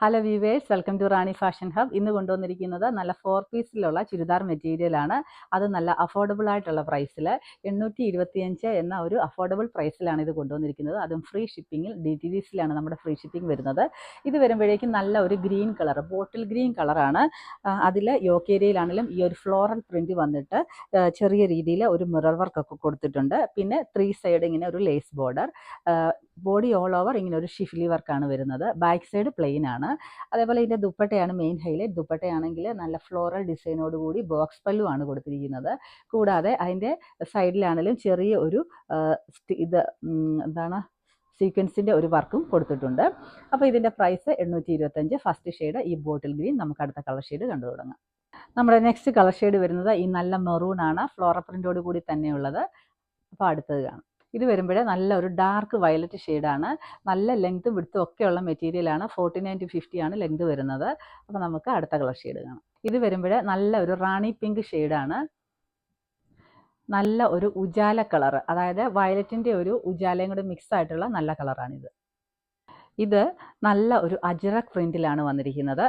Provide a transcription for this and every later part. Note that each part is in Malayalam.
Hello viewers, welcome to Rani fashion hub. ഇന്ന് കൊണ്ടുവന്നിരിക്കുന്നത് നല്ല 4 പീസിലുള്ള ചുരിദാർ മെറ്റീരിയലാണ്. അത് നല്ല അഫോർഡബിൾ ആയിട്ടുള്ള പ്രൈസിൽ 825 എന്ന ഒരു അഫോർഡബിൾ പ്രൈസിലാണ് ഇത് കൊണ്ടുവന്നിരിക്കുന്നത്. അതും ഫ്രീ ഷിപ്പിങ്ങിൽ DTDCയിലാണ് നമ്മുടെ ഫ്രീ ഷിപ്പിംഗ് വരുന്നത്. ഇത് വരുമ്പോഴേക്കും നല്ല ഒരു ഗ്രീൻ കളർ, ബോട്ടിൽ ഗ്രീൻ കളറാണ്. അതിൽ യോക്ക് ഏരിയയിലാണെങ്കിലും ഈ ഒരു ഫ്ലോറൽ പ്രിന്റ് വന്നിട്ട് ചെറിയ രീതിയിൽ ഒരു മിറർ വർക്കൊക്കെ കൊടുത്തിട്ടുണ്ട്. പിന്നെ 3 സൈഡ് ഇങ്ങനെ ഒരു lace border, body all over ഇങ്ങനെ ഒരു ഷിഫ്ലി വർക്കാണ് വരുന്നത്. ബാക്ക് സൈഡ് പ്ലെയിൻ ആണ്. അതേപോലെ ഇതിൻ്റെ ദുപ്പട്ടയാണ് മെയിൻ ഹൈലൈറ്റ്. ദുപ്പട്ടയാണെങ്കിൽ നല്ല ഫ്ലോറൽ ഡിസൈനോട് കൂടി ബോക്സ് പല്ലുവാണ് കൊടുത്തിരിക്കുന്നത്. കൂടാതെ അതിൻ്റെ സൈഡിലാണെങ്കിലും ചെറിയ ഒരു എന്താണ് സീക്വൻസിൻ്റെ ഒരു വർക്കും കൊടുത്തിട്ടുണ്ട്. അപ്പോൾ ഇതിൻ്റെ പ്രൈസ് 825. ഫസ്റ്റ് ഷെയ്ഡ് ഈ ബോട്ടിൽ ഗ്രീൻ. നമുക്ക് അടുത്ത കളർ ഷെയ്ഡ് കണ്ടു തുടങ്ങാം. നമ്മുടെ നെക്സ്റ്റ് കളർ ഷെയ്ഡ് വരുന്നത് ഈ നല്ല മെറൂൺ ആണ്, ഫ്ലോറൽ പ്രിൻ്റോട് കൂടി തന്നെയുള്ളത്. അപ്പോൾ അടുത്തത് കാണാം. ഇത് വരുമ്പോഴേ നല്ല ഒരു ഡാർക്ക് വയലറ്റ് ഷെയ്ഡാണ്. നല്ല ലെങ്ത്തും വിഡ്ത്തും ഒക്കെയുള്ള മെറ്റീരിയലാണ്. 49 to 50 ആണ് ലെങ്ത് വരുന്നത്. അപ്പോൾ നമുക്ക് അടുത്ത കളർ ഷെയ്ഡ് കാണാം. ഇത് വരുമ്പോഴേ നല്ല ഒരു റാണി പിങ്ക് ഷെയ്ഡാണ്. നല്ല ഒരു ഉജാല കളർ, അതായത് വയലറ്റിൻ്റെ ഒരു ഉജാലയും കൂടെ മിക്സ് ആയിട്ടുള്ള നല്ല കളറാണിത്. ഇത് നല്ല ഒരു അജ്രക് പ്രിൻറ്റിലാണ് വന്നിരിക്കുന്നത്.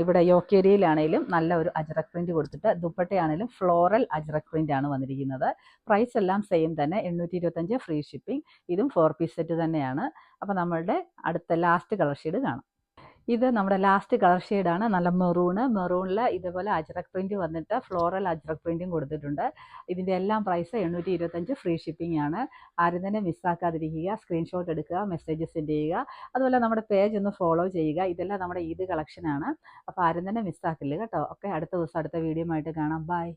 ഇവിടെ യോക്ക് ഏരിയയിലാണെങ്കിലും നല്ല ഒരു അജ്രക് പ്രിന്റ് കൊടുത്തിട്ട്, ദുപ്പട്ടയാണെങ്കിലും ഫ്ലോറൽ അജ്രക് പ്രിന്റ് ആണ് വന്നിരിക്കുന്നത്. പ്രൈസ് എല്ലാം സെയിം തന്നെ, 825 ഫ്രീ ഷിപ്പിംഗ്. ഇതും 4 പീസ് സെറ്റ് തന്നെയാണ്. അപ്പോൾ നമ്മളുടെ അടുത്ത ലാസ്റ്റ് കളർ ഷെയ്ഡ് കാണാം. ഇത് നമ്മുടെ ലാസ്റ്റ് കളർ ഷെയ്ഡാണ്. നല്ല മെറൂണിൽ ഇതുപോലെ അജ്രക് പ്രിന്റ് വന്നിട്ട് ഫ്ലോറൽ അജ്രക് പ്രിന്റും കൊടുത്തിട്ടുണ്ട്. ഇതിൻ്റെ എല്ലാം പ്രൈസ് 825 ഫ്രീ ഷിപ്പിംഗ് ആണ്. ആരും തന്നെ മിസ്സാക്കാതിരിക്കുക. സ്ക്രീൻഷോട്ട് എടുക്കുക, മെസ്സേജ് സെൻഡ് ചെയ്യുക. അതുപോലെ നമ്മുടെ പേജ് ഒന്ന് ഫോളോ ചെയ്യുക. ഇതെല്ലാം നമ്മുടെ ഈദ് കളക്ഷനാണ്. അപ്പോൾ ആരും തന്നെ മിസ്സാക്കില്ല കേട്ടോ. ഓക്കെ, അടുത്ത ദിവസം അടുത്ത വീഡിയോ ആയിട്ട് കാണാം. ബൈ.